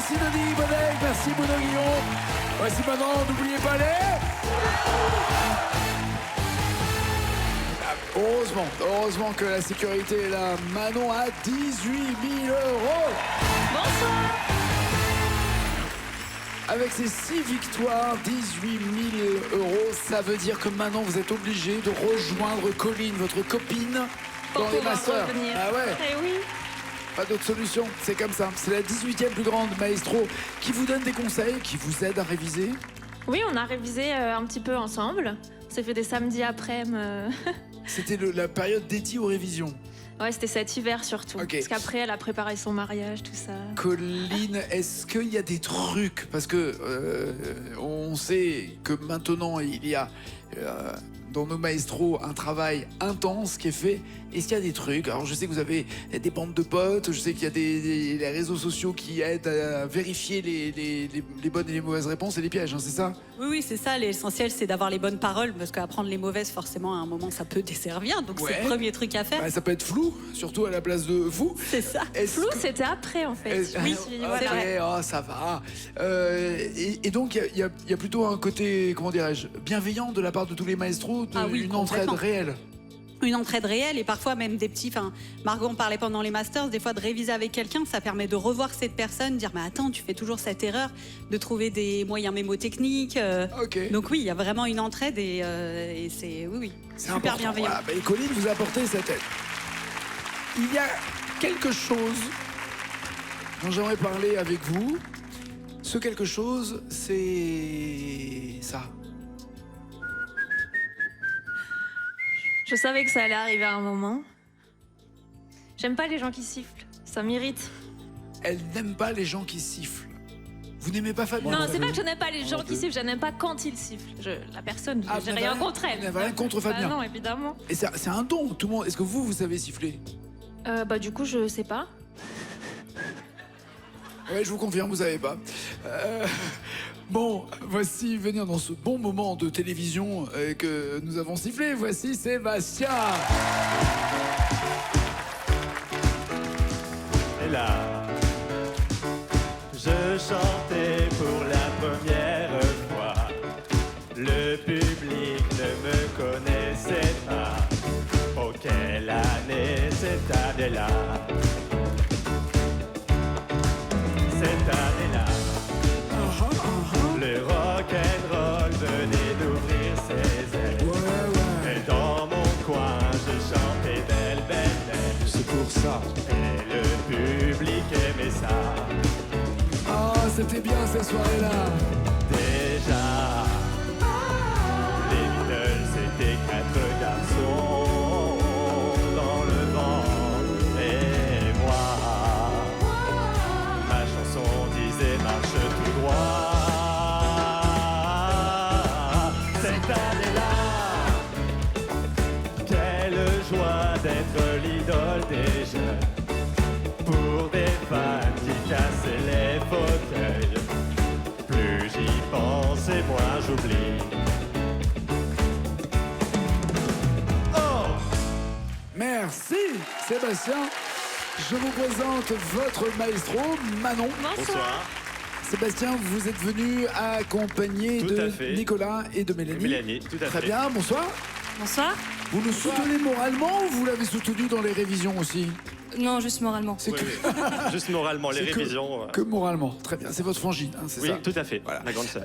merci Denis Bonnec, merci Bruno Guillon. Voici maintenant, n'oubliez pas les... Heureusement que la sécurité est là. Manon à 18 000 euros. Bonsoir. Avec ces 6 victoires, 18 000 euros, ça veut dire que maintenant vous êtes obligé de rejoindre Colline, votre copine, dans les masters. Revenir. Ah ouais, Eh oui. pas d'autre solution, c'est comme ça. C'est la 18e plus grande maestro qui vous donne des conseils, qui vous aide à réviser. Oui, on a révisé un petit peu ensemble. On s'est fait des samedis après-midi. C'était la période dédiée aux révisions. Ouais, c'était cet hiver surtout. Ok. Parce qu'après, elle a préparé son mariage, tout ça. Colline, est-ce qu'il y a des trucs? Parce que on sait que maintenant il y a dans nos maestros un travail intense qui est fait. Est-ce qu'il y a des trucs? Alors je sais que vous avez des bandes de potes, je sais qu'il y a les réseaux sociaux qui aident à vérifier les bonnes et les mauvaises réponses et les pièges, hein, c'est ça? Oui, c'est ça. L'essentiel, c'est d'avoir les bonnes paroles, parce qu'apprendre les mauvaises, forcément, à un moment, ça peut desservir. Donc, Ouais. c'est le premier truc à faire. Bah, ça peut être flou, surtout à la place de vous. C'est ça. Flou, c'était après en fait. Oui, ok, c'est vrai. oh, ça va. Et donc, il y a plutôt un côté, comment dirais-je, bienveillant de la part de tous les maestros, Ah oui, une entraide complètement. réelle. Une entraide réelle et parfois même des petits... Enfin, Margot en parlait pendant les masters, des fois de réviser avec quelqu'un, ça permet de revoir cette personne, dire « Mais attends, tu fais toujours cette erreur », de trouver des moyens mémotechniques. Ok. Donc oui, il y a vraiment une entraide et c'est... Oui, C'est super important. bienveillant. Voilà, bah, et Colline vous a apporté cette aide. Il y a quelque chose dont j'aimerais parler avec vous. Ce quelque chose, c'est ça. Je savais que ça allait arriver à un moment. J'aime pas les gens qui sifflent. Ça m'irrite. Elle n'aime pas les gens qui sifflent. Vous n'aimez pas Fabien? Non, c'est pas que je n'aime pas les gens qui sifflent, je n'aime pas quand ils sifflent. La personne, Ah, j'ai vous rien n'avez contre elle. vous n'avez rien contre Fabien? Bah non, évidemment. Et c'est un don, tout le monde. Est-ce que vous savez siffler? Bah du coup, je sais pas. Ouais, je vous confirme, vous savez pas. Bon, voici venir dans ce bon moment de télévision que nous avons sifflé. Voici Sébastien. Et là, je chantais pour la première fois. Le public ne me connaissait pas. Oh, quelle année cette année-là! Cette année-là, le rock'n'roll venait d'ouvrir ses ailes. Et dans mon coin, je chantais belle, belle, belle. C'est pour ça. Et le public aimait ça. Ah, c'était bien cette soirée-là. Déjà, les Beatles c'était 4 garçons dans le vent. Et moi, ma chanson disait marche tout droit. Cette année-là, quelle joie d'être l'idole des jeunes. Pour des fans qui cassaient les fauteuils. Plus j'y pense et moins j'oublie. Oh! Merci, Sébastien. Je vous présente votre maestro, Manon. Bonsoir. Sébastien, vous êtes venu accompagné Tout de à fait. Nicolas et de Mélanie. Mélanie, tout à Très fait. bien, bonsoir. Bonsoir. Vous nous soutenez moralement ou vous l'avez soutenu dans les révisions aussi? Non, juste moralement. C'est Oui, que, oui. Juste moralement, les c'est que- révisions. que moralement. Très bien, c'est votre frangine, hein, c'est Oui, ça? tout à fait. Voilà. La grande sœur.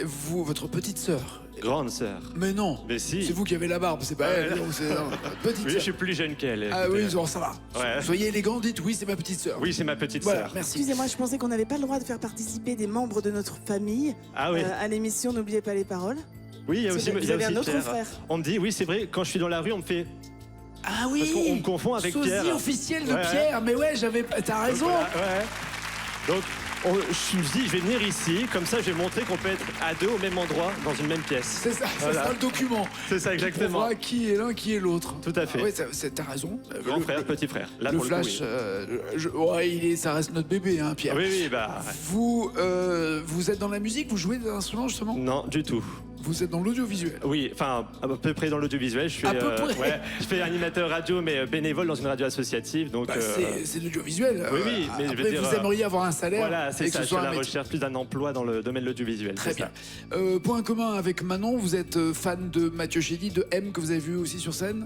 Vous, votre petite sœur. Grande sœur. Mais non. Mais si. C'est vous qui avez la barbe, c'est pas Ouais. elle. Non, c'est non, petite Oui, je sœur. suis plus jeune qu'elle. Ah écoutez. oui, bon, ça va. Ouais. Soyez élégant, dites oui, c'est ma petite sœur. Oui, c'est ma petite Voilà, sœur. merci. Excusez-moi, je pensais qu'on n'avait pas le droit de faire participer des membres de notre famille Ah oui. à l'émission N'oubliez pas les paroles. Oui, il y a aussi, Vous il y a avez aussi un autre Pierre. frère. On me dit, oui, c'est vrai, quand je suis dans la rue, on me fait. Ah oui. Parce qu'on me confond avec Sosie Pierre. officiel de Ouais. Pierre. Mais ouais, t'as raison. Voilà, ouais. Donc, je me dis, je vais venir ici, comme ça, je vais montrer qu'on peut être à deux au même endroit, dans une même pièce. C'est ça, ça Voilà. sera le document. C'est ça, On exactement. voit qui est l'un, qui est l'autre. Tout à fait. Ah ouais, t'as raison. Grand Le- frère, petit frère. Là, le pour flash, le coup, ouais, ça reste notre bébé, hein, Pierre. oui. Oui, bah. Vous êtes dans la musique, vous jouez des instruments justement? Non, du tout. Vous êtes dans l'audiovisuel. Oui, enfin, à peu près dans l'audiovisuel. Je fais animateur radio, mais bénévole dans une radio associative. Donc, Bah, c'est de l'audiovisuel. Oui, mais je veux après, dire, vous aimeriez avoir un salaire. voilà, c'est et que ça. ce Je suis soit à un la métier. recherche plus d'un emploi dans le domaine de l'audiovisuel. Très c'est bien. ça. Point commun avec Manon, vous êtes fan de Mathieu Chédid, de M, que vous avez vu aussi sur scène.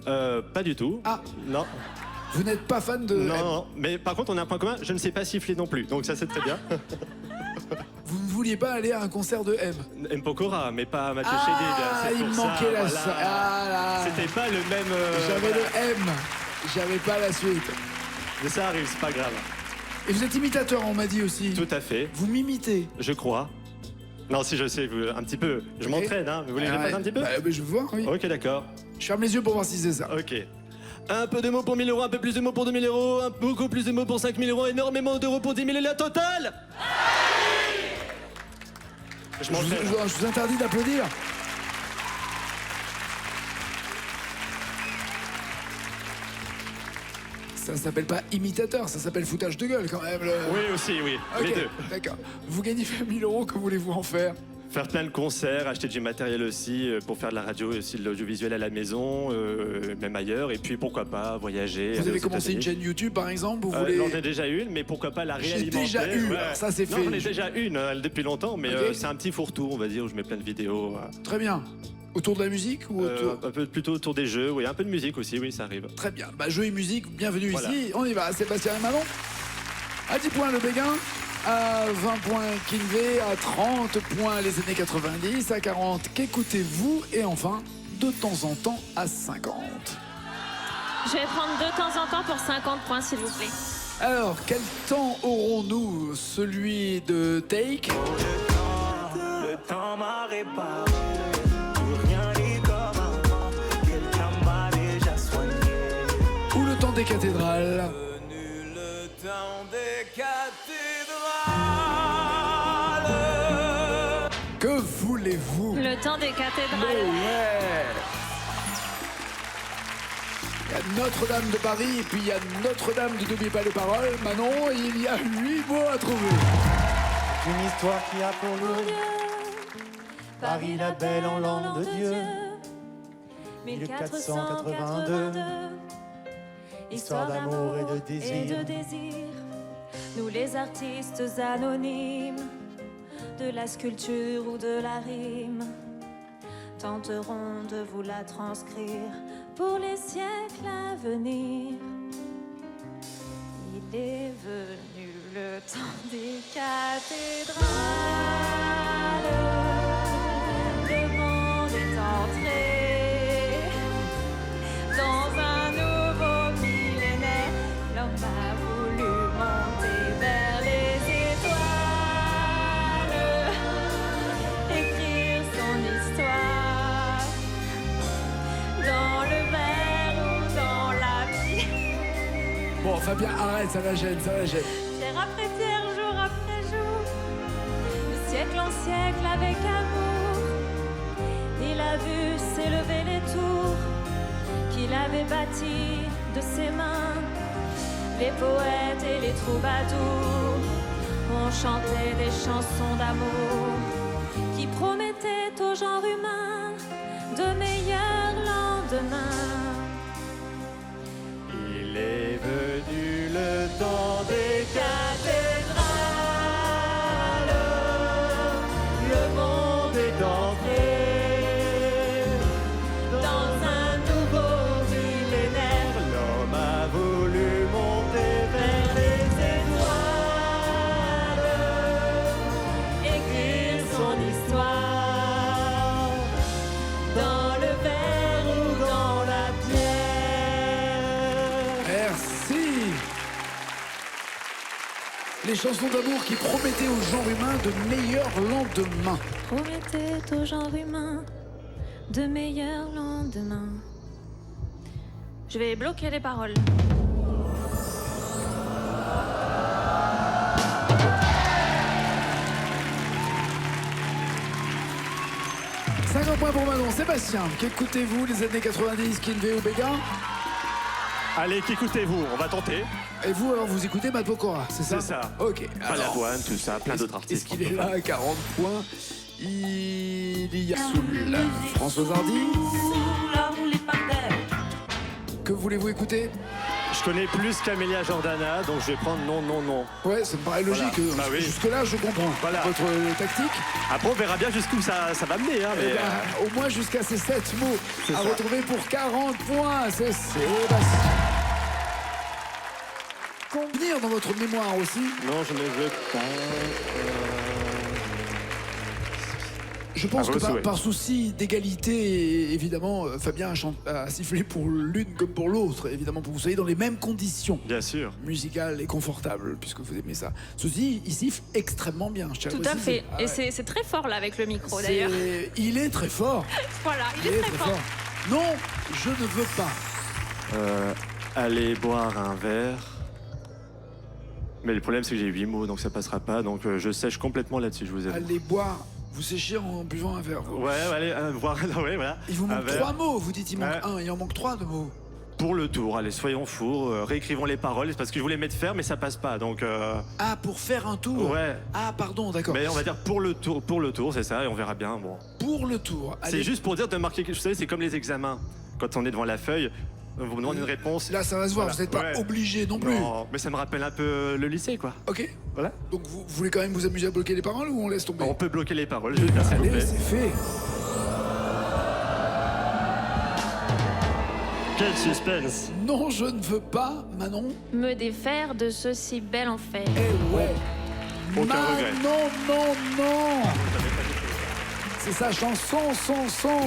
Pas du tout. Ah. Non. Vous n'êtes pas fan de Non, M. non. Mais par contre, on a un point commun. Je ne sais pas siffler non plus. Donc ça, c'est très bien. Vous ne vouliez pas aller à un concert de M. M. Pokora, mais pas Mathieu Ah, Chédid. il me manquait la suite. Ah là. C'était pas le même. J'avais voilà. le M. J'avais pas la suite. Mais ça arrive, c'est pas grave. Et vous êtes imitateur, on m'a dit aussi. Tout à fait. Vous m'imitez. Je crois. Non, si je sais, un petit peu. Je m'entraîne, hein. Vous voulez que je le fasse un petit peu? Bah, je veux voir, oui. Ok, d'accord. Je ferme les yeux pour voir si c'est ça. Ok. Un peu de mots pour 1000 euros, un peu plus de mots pour 2000 euros, beaucoup plus de mots pour 5000 euros, énormément d'euros pour 10 000 et la totale. Je m'entraîne. Je vous interdis d'applaudir. Ça s'appelle pas imitateur, ça s'appelle foutage de gueule quand même. Oui, aussi, oui. Ok, Les deux. d'accord. Vous gagnez 20 000 euros, que voulez-vous en faire? Faire plein de concerts, acheter du matériel aussi pour faire de la radio et aussi de l'audiovisuel à la maison, même ailleurs. Et puis pourquoi pas voyager. Vous aller avez aux commencé une États-Unis. chaîne YouTube par exemple, vous voulez... J'en ai déjà une, mais pourquoi pas la J'ai réalimenter. déjà eu, Ouais. alors ça, c'est Non, fait. j'en ai déjà une depuis longtemps, mais Ok. c'est un petit fourre-tout, on va dire, où je mets plein de vidéos. Très bien. Autour de la musique ou autour... Un peu plutôt autour des jeux, oui, un peu de musique aussi, oui, ça arrive. Très bien. Bah, jeux et musique, bienvenue Voilà. ici. On y va. Sébastien et Manon. À 10 points le Béguin. À 20 points Kinvé. À 30 points les années 90. À 40, qu'écoutez-vous? Et enfin, de temps en temps, à 50. Je vais prendre de temps en temps pour 50 points, s'il vous plaît. Alors, quel temps aurons-nous? Celui de Take Le temps m'a réparé, plus rien n'est comme avant, quelqu'un m'a déjà soigné. ou le temps des cathédrales? Venu le temps des cathédrales. Que voulez-vous? Le temps des cathédrales. Ouais. Il y a Notre-Dame de Paris et puis il y a Notre-Dame de N'oubliez pas les paroles. Manon, il y a 8 mots à trouver. Une histoire qui a pour nous Paris la belle en langue de Dieu. 1482. Histoire d'amour et de désir. Nous les artistes anonymes de la sculpture ou de la rime tenterons de vous la transcrire pour les siècles à venir. Il est venu le temps des cathédrales. Le monde est entré dans un nouveau millénaire. L'homme a voulu monter vers les étoiles, écrire son histoire dans le verre ou dans la pierre. Bon, Fabien, arrête, ça la gêne, ça la gêne. Terre après terre, jour après jour, de siècle en siècle avec amour, il a vu s'élever les tours qu'il avait bâties de ses mains. Les poètes et les troubadours ont chanté des chansons d'amour qui promettaient au genre humain de meilleurs lendemains. Il est venu le temps des cathédrales. Le monde est entré dans un nouveau millénaire. L'homme a voulu monter vers les étoiles, Écrire son histoire dans le verre ou dans la pierre. Merci. Les chansons d'amour qui promettaient au genre humain de meilleurs lendemains. Promettait au genre humain de meilleurs lendemains. Je vais bloquer les paroles. « 50 points pour Manon. Sébastien, qu'écoutez-vous les années 90, Kinvé ou Béguin? Allez, qu'écoutez-vous, on va tenter. Et vous, alors, vous écoutez Matt Pokora, c'est ça? C'est ça. Ok. alors, Balavoine, tout ça, plein d'autres artistes. Est-ce qu'il est là à 40 points? Il y a Soul, Françoise Hardy. Que voulez-vous écouter? Je connais plus Camélia Jordana, donc je vais prendre non, non, non. Ouais, ça me paraît logique. Voilà. Bah oui. Jusque-là, je comprends Voilà. votre tactique. Après, on verra bien jusqu'où ça va mener. Hein, Eh mais, ben, au moins jusqu'à ces 7 mots à ça. retrouver pour 40 points. C'est Sébastien. Convenir dans votre mémoire aussi. non, je ne veux pas. Je pense À que vos souhaits. par souci d'égalité, évidemment, Fabien a sifflé pour l'une comme pour l'autre, évidemment, pour que vous soyez dans les mêmes conditions Bien sûr. musicales et confortables, puisque vous aimez ça. Ceci, il siffle extrêmement bien. Je tiens Tout le à préciser. fait. Ah Et ouais. c'est très fort là avec le micro C'est- d'ailleurs. Il est très fort. Voilà, il est très fort. Non, je ne veux pas. Aller boire un verre. Mais le problème, c'est que j'ai 8 mots, donc ça passera pas. Donc je sèche complètement là-dessus, je vous avoue. Allez boire. Vous séchez en buvant un verre. vous. Ouais, allez, boire. Ouais, voilà. Il vous Un manque verre. 3 mots. Vous dites il manque Ouais. 1. Il en manque 3 de mots. Pour le tour, allez, soyons fous, réécrivons les paroles, c'est parce que je voulais mettre faire, mais ça passe pas, donc... Ah, pour faire un tour. Ouais. Ah, pardon, d'accord. Mais on va dire pour le tour, c'est ça, et on verra bien, bon. Pour le tour. C'est Allez. juste pour dire de marquer quelque chose, vous savez, c'est comme les examens. Quand on est devant la feuille, on vous demande une réponse. Là, ça va se voir. Voilà. Vous n'êtes pas Ouais. obligé non plus. Non, mais ça me rappelle un peu le lycée, quoi. Ok. Voilà. Donc vous voulez quand même vous amuser à bloquer les paroles ou on laisse tomber? On peut bloquer les paroles, je vais le faire, s'il vous Allez, plaît. c'est fait. Quel suspense. Non, je ne veux pas, Manon. Me défaire de ce si bel enfer. Eh ouais. Aucun regret. Non, non, non. C'est sa chanson, son.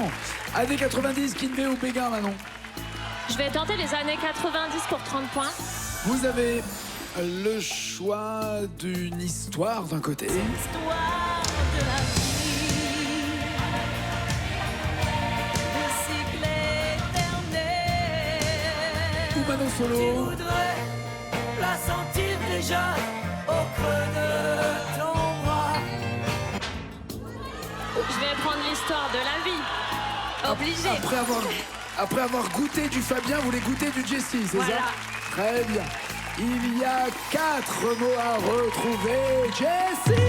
Années 90, Kinvey ou Béguin, Manon. Je vais tenter les années 90 pour 30 points. Vous avez le choix d'une histoire d'un côté. Histoire de la vie, le cycle éternel. Ou Manon Tu Solo. voudrais la sentir déjà au creux de ton bras. Je vais prendre l'histoire de la vie. Obligé. Après avoir goûté du Fabien, vous voulez goûter du Jessie, c'est Voilà. ça? Très bien. Il y a 4 mots à retrouver. Jessie!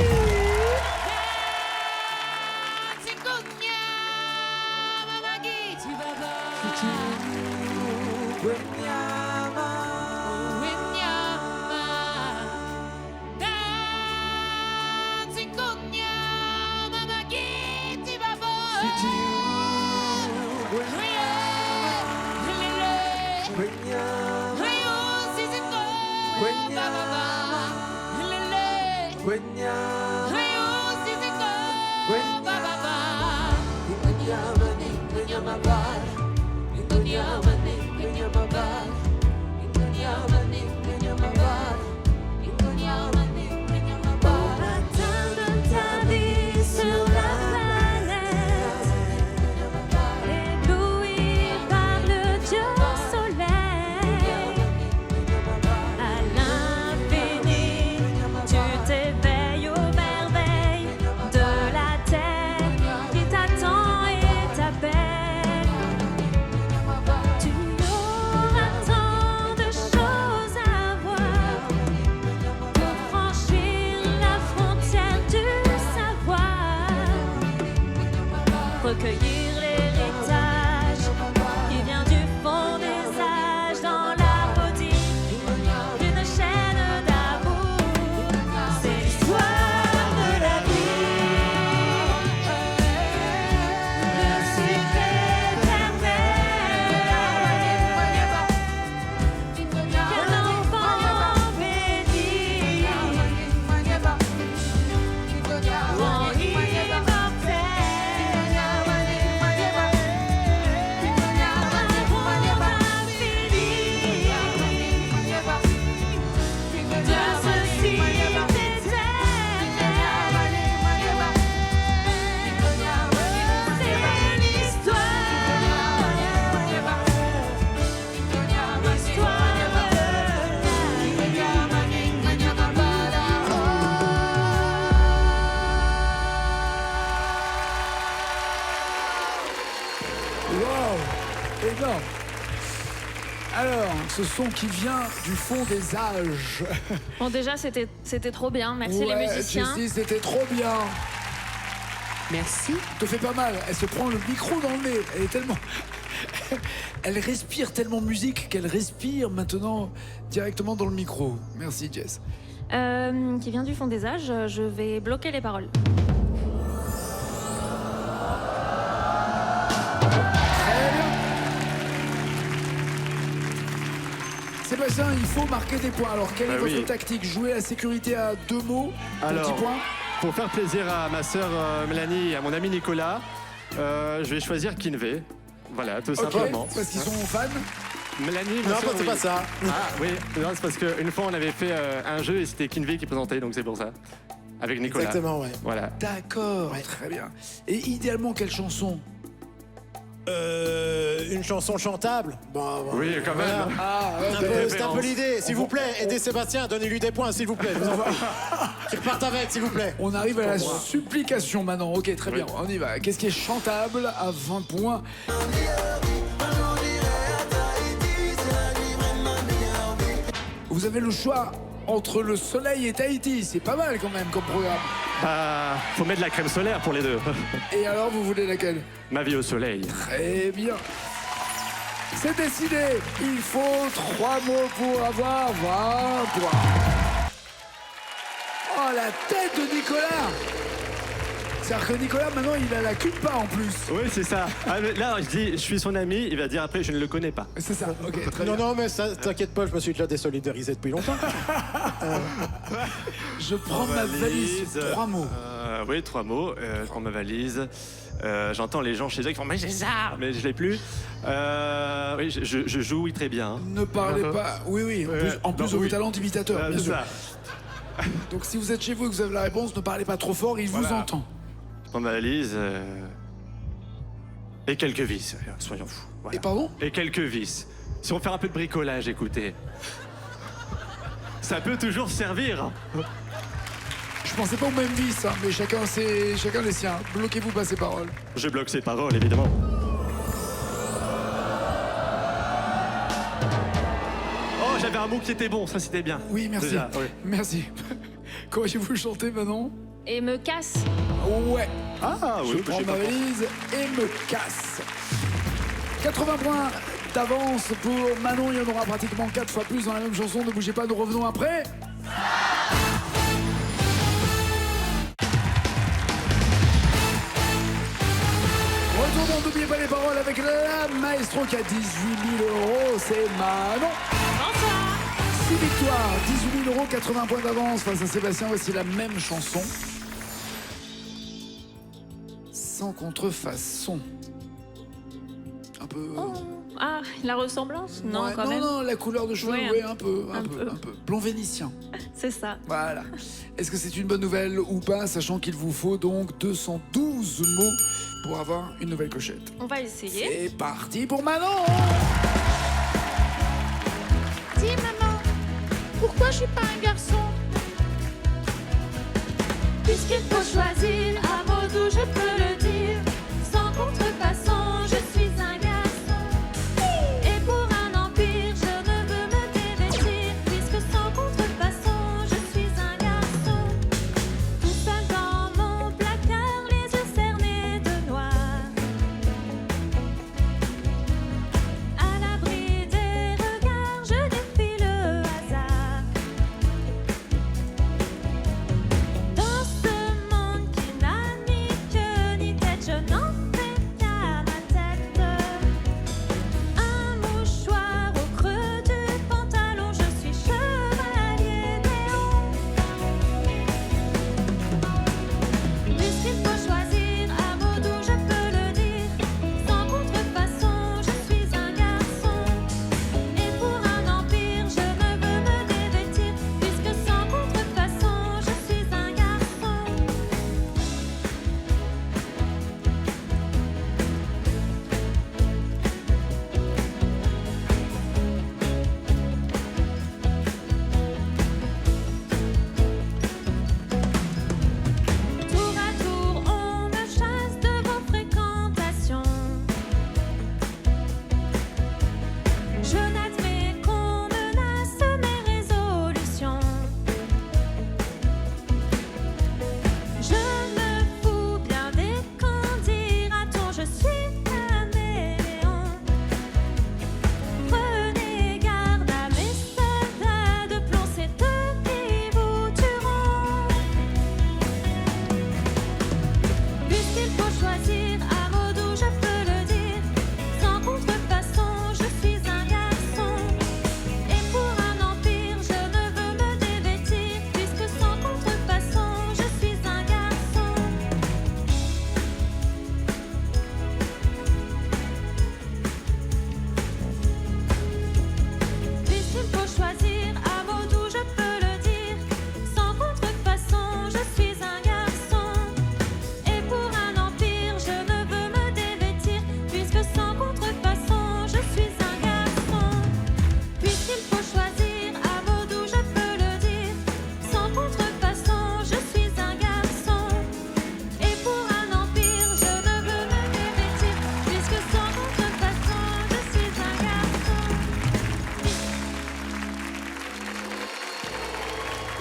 Recueillir l'héritage qui vient du fond des âges dans la maudite d'une chaîne d'amour. C'est l'histoire de la vie, le cycle éternel qu'un enfant béni rend Wow, énorme. Alors, ce son qui vient du fond des âges. Bon, déjà, c'était trop bien. Merci les Ouais, musiciens. Jessie, c'était trop bien. Merci. Te fait pas mal. Elle se prend le micro dans le nez. Elle est tellement... Elle respire tellement musique qu'elle respire maintenant directement dans le micro. Merci Jess. Qui vient du fond des âges, je vais bloquer les paroles. Très bien. Sébastien, il faut marquer des points. Alors, quelle est votre oui. tactique? Jouer la sécurité à 2 mots, Alors, petit point. pour faire plaisir à ma sœur Mélanie et à mon ami Nicolas, je vais choisir Kinvey. Voilà, tout Ok, simplement. parce qu'ils sont fans. Mélanie, ma Non, sœur, c'est oui. pas ça. Ah oui, non, c'est parce qu'une fois on avait fait un jeu et c'était Kinvey qui présentait, donc c'est pour ça. Avec Nicolas. Exactement, ouais. Voilà. D'accord, très bien. Et idéalement, quelle chanson? Une chanson chantable. Bon, Oui, quand même. voilà. Ah, C'est un peu l'idée. S'il vous plaît, aidez Sébastien, donnez-lui des points, s'il vous plaît. Je vous en prie. Qu'il reparte avec, s'il vous plaît. on arrive à la supplication maintenant. Ok, très bien, on y va. Qu'est-ce qui est chantable à 20 points? Vous avez le choix entre le soleil et Tahiti. C'est pas mal quand même comme programme. Bah, faut mettre de la crème solaire pour les deux. Et alors, vous voulez laquelle? Ma vie au soleil. Très bien. C'est décidé. Il faut 3 mots pour avoir 20 points. Oh, la tête de Nicolas! C'est-à-dire que Nicolas, maintenant, il a la culpa en plus. Oui, c'est ça. Ah, mais là, je dis, je suis son ami, il va dire après, je ne le connais pas. C'est ça, ok, très Non, bien. non, mais ça, t'inquiète pas, je me suis déjà désolidarisé depuis longtemps. Je prends ma valise. 3 mots. Oui, 3 mots. Je prends ma valise. J'entends les gens chez eux qui font mais j'ai ça, mais je l'ai plus. Oui, je joue oui, très bien. Ne parlez pas. Oui, oui. En plus de vos talents d'imitateur, bien c'est sûr. ça. Donc, si vous êtes chez vous et que vous avez la réponse, ne parlez pas trop fort, il vous entend. Je prends ma valise. Et quelques vis, soyons fous. Voilà. Et pardon? Et quelques vis. Si on fait un peu de bricolage, écoutez. Ça peut toujours servir. Je pensais pas aux mêmes vis, hein, mais chacun les siens. Bloquez-vous pas ces paroles. Je bloque ces paroles, évidemment. Oh, j'avais un mot qui était bon, ça c'était bien. Oui, merci. Déjà, oui. Merci. Qu'auriez-vous chanté maintenant? Et me casse. Ouais. Ah Je oui, prends j'ai ma pas compris. valise et me casse. 80 points d'avance pour Manon. Il y en aura pratiquement 4 fois plus dans la même chanson. Ne bougez pas, nous revenons après. Retournons, n'oubliez pas les paroles avec la maestro qui a 18 000 €. C'est Manon. Bonsoir. 6 victoires, 18 000 €, 80 points d'avance face à Sébastien. Voici la même chanson. Sans contrefaçon. Un peu... Ah, la ressemblance? Non, Ouais, quand même. Non, la couleur de cheveux, Ouais, oui, un peu. un peu. Blond vénitien. C'est ça. Voilà. Est-ce que c'est une bonne nouvelle ou pas, sachant qu'il vous faut donc 212 mots pour avoir une nouvelle cochette? On va essayer. C'est parti pour Manon. Dis maman, pourquoi je suis pas un garçon? Puisqu'il faut choisir un mot d'où je peux le dire. Sans contrefaçon, je suis un garçon. Et pour un empire, je ne veux me dévêtir. Puisque sans contrefaçon, je suis un garçon. Tout seul dans mon placard, les yeux cernés de noir. À l'abri des regards, je défie le hasard. Dans ce monde qui n'a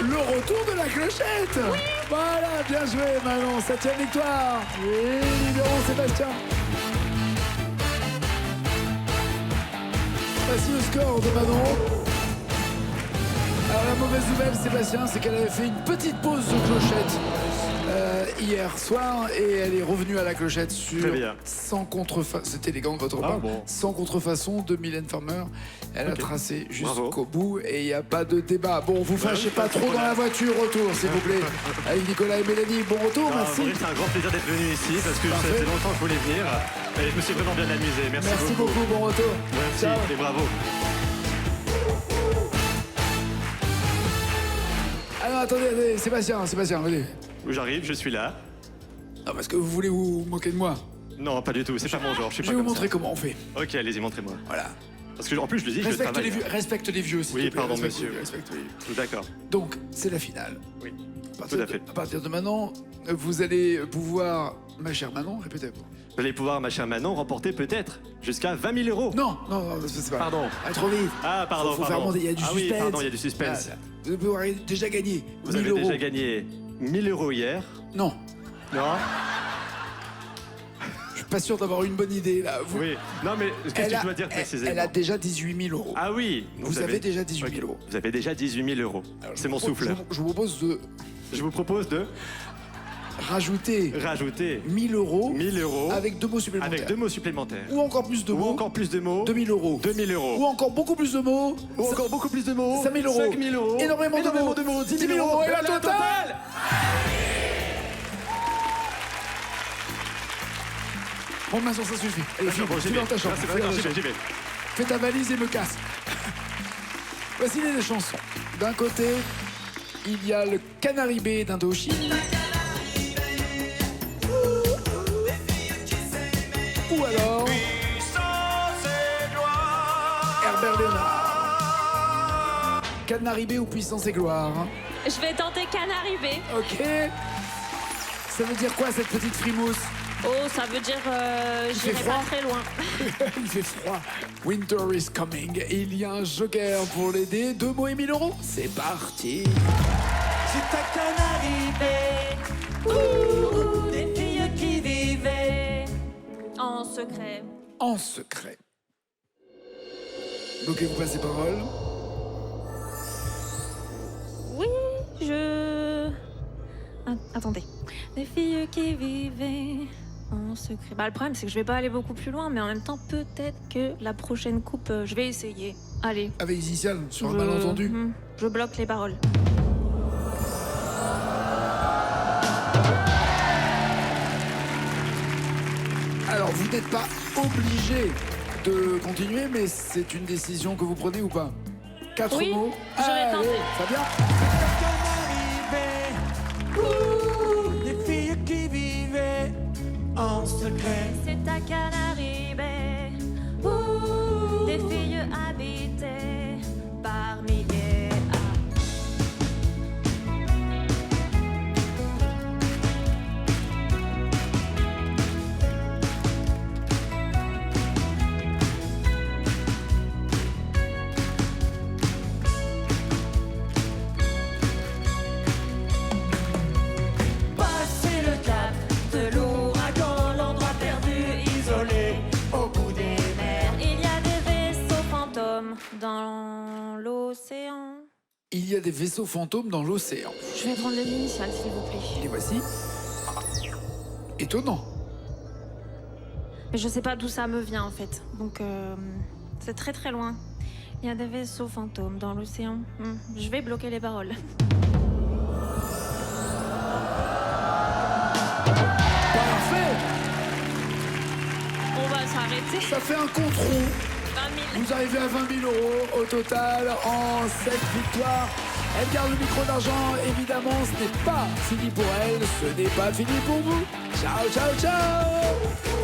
le retour de la clochette. Voilà, bien joué Manon, 7e victoire. Et libérons Sébastien. Voici le score de Manon. Alors la mauvaise nouvelle, Sébastien, c'est qu'elle avait fait une petite pause de clochette hier soir et elle est revenue à la clochette sur Très bien. Sans contrefaçon. C'est élégant de votre part. bon. Sans contrefaçon de Mylène Farmer. Elle a Ok. tracé Bravo. jusqu'au bout et il n'y a pas de débat. Bon, vous fâchez pas trop dans la voiture. Retour, s'il vous plaît. Avec Nicolas et Mélanie. Bon retour, Ah, merci. Maurice, c'est un grand plaisir d'être venu ici parce que ça Parfait. faisait longtemps que je voulais venir et je me suis vraiment bien amusé. Merci, Merci beaucoup, bon retour. Merci Ciao. et bravo. Alors attendez, Sébastien, venez. J'arrive, je suis là. Ah, parce que vous voulez vous moquer de moi. Non, pas du tout, c'est pas mon genre, je suis Je pas vais vous comme montrer ça. comment on fait. Ok, allez-y, montrez-moi. Voilà. Parce que en plus, je le dis, je Respecte travaille. les vieux, respecte les vieux, s'il Oui, te plaît. pardon, Respecte monsieur. les vieux, respecte les vieux. D'accord. Donc, c'est la finale. Oui. À partir Tout à fait. À partir de maintenant, vous allez pouvoir, ma chère Manon, répétez. Vous allez pouvoir, ma chère Manon, remporter peut-être jusqu'à 20 000 euros. Non, c'est pas. Pardon. Ah, trop vite. Ah, pardon, Faut faire pardon. monter, il y a du Ah oui, suspense. pardon, il y a du suspense. Ah, vous allez pouvoir déjà gagner. Vous 1000 avez euros. déjà gagné 1000 euros hier. Non, Non. je suis pas sûr d'avoir une bonne idée là. Vous- Oui. Non, mais qu'est-ce que Elle je a- dois dire précisément? Elle a déjà 18 000 euros. Ah oui. Donc Vous avez déjà 18 000 Ok. euros. Vous avez déjà 18 000 euros. Alors, C'est mon je vous- souffleur. Je vous propose de Je vous propose de rajouter rajouter 1000 euros 1000 euros avec 2 mots supplémentaires. avec 2 mots supplémentaires. Ou encore plus de Ou mots. encore plus de mots. 2000 euros. 2000 euros. Ou encore beaucoup plus de mots. Ou encore beaucoup plus de mots. 5 000 euros. 5 000 euros. Énormément de mots. 10 000 euros. Et la totale. Bon, maintenant ça suffit. Allez, D'accord, bon, j'y file vais. dans ta chambre. Ah, c'est File dans bon, ta j'y vais, chambre. j'y vais. Fais ta valise et me casse. Voici les chansons. D'un côté, il y a le Canary Bay d'Indochine. Ou alors Herbert Léonard. Canary Bay ou Puissance et Gloire. Hein. Je vais tenter Canary Bay. Ok. Ça veut dire quoi cette petite frimousse? Oh, ça veut dire fait j'irai froid pas très loin. Il fait froid. Winter is coming. Et il y a un joker pour l'aider. 2 mots et 1000 euros. C'est parti. C'est à Canary Bay, des filles qui vivaient. En secret. En secret. Bloquez-vous pas ces paroles. Oui, attendez. Des filles qui vivaient en secret. Bah, le problème, c'est que je vais pas aller beaucoup plus loin, mais en même temps, peut-être que la prochaine coupe, je vais essayer. Allez. Avec les initiales, sur un je- malentendu. Je bloque les paroles. Alors, vous n'êtes pas obligé de continuer, mais c'est une décision que vous prenez ou pas? 4 Oui, mots. je vais tenter. Fabien? Des filles qui vivaient en secret. C'est à Canary Bay où des filles habitaient par milliers. Passer le cap de l'ouragan, l'endroit perdu, isolé au bout des mers. Il y a des vaisseaux fantômes dans l'océan. Il y a des vaisseaux fantômes dans l'océan. Je vais prendre les initiales, s'il vous plaît. Les voici. Étonnant. Mais je sais pas d'où ça me vient en fait. Donc c'est très très loin. Il y a des vaisseaux fantômes dans l'océan. Je vais bloquer les paroles. Parfait. On va s'arrêter. Ça fait un compte rond. 20 000. Vous arrivez à 20 000 euros au total en 7 victoires. Elle garde le micro d'argent. Évidemment, ce n'est pas fini pour elle. Ce n'est pas fini pour vous. Ciao, ciao, ciao.